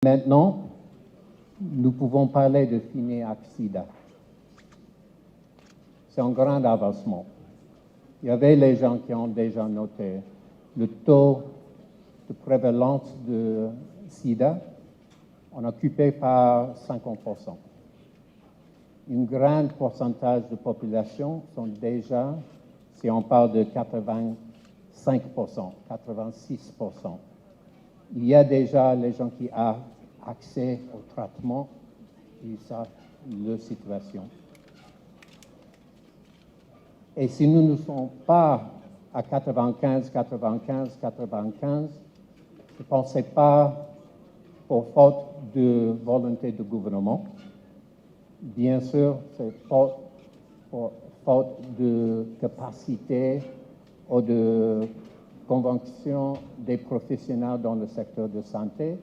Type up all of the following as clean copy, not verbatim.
Maintenant, nous pouvons parler de finir avec SIDA. C'est un grand avancement. Il y avait les gens qui ont déjà noté le taux de prévalence de SIDA, on est occupé par 50%. Un grand pourcentage de population sont déjà, si on parle de 85%, 86%. Il y a déjà les gens qui ont accès au traitement, ils savent leur situation. Et si nous ne sommes pas à 95, je ne pensais pas pour faute de volonté du gouvernement. Bien sûr, c'est pour faute de capacité ou de convention des professionnels dans le secteur de santé,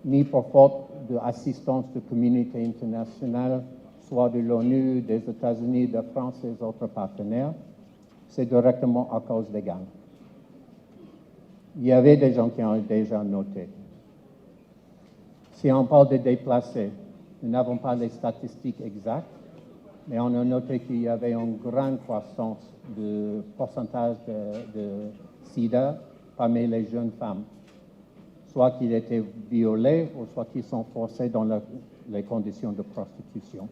ni pour faute d'assistance de communauté internationale, soit de l'ONU, des États-Unis, de France et des autres partenaires. C'est directement à cause des gangs. Il y avait des gens qui ont déjà noté. Si on parle de déplacés, nous n'avons pas les statistiques exactes, mais on a noté qu'il y avait une grande croissance de pourcentage de SIDA parmi les jeunes femmes, soit qu'ils étaient violés ou soit qu'ils sont forcés dans les conditions de prostitution.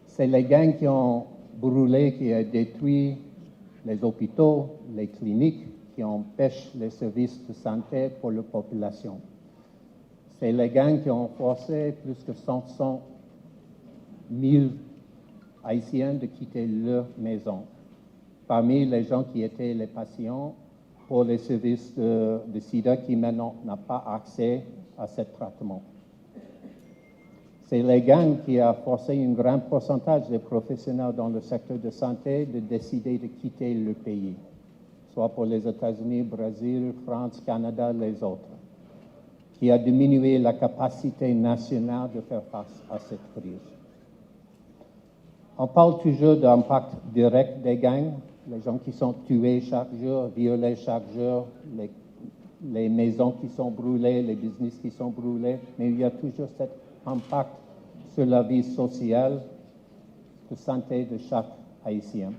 C'est les gangs qui ont brûlé, qui ont détruit les hôpitaux, les cliniques, qui empêchent les services de santé pour la population. C'est les gangs qui ont forcé plus de 500 000 Haïtiens de quitter leur maison. Parmi les gens qui étaient les patients pour les services de SIDA qui maintenant n'ont pas accès à ce traitement. C'est les gangs qui ont forcé un grand pourcentage des professionnels dans le secteur de santé de décider de quitter le pays, soit pour les États-Unis, Brésil, France, Canada, les autres, qui a diminué la capacité nationale de faire face à cette crise. On parle toujours d'impact direct des gangs, les gens qui sont tués chaque jour, violés chaque jour, les maisons qui sont brûlées, les business qui sont brûlés, mais il y a toujours cet impact sur la vie sociale, de santé de chaque Haïtien.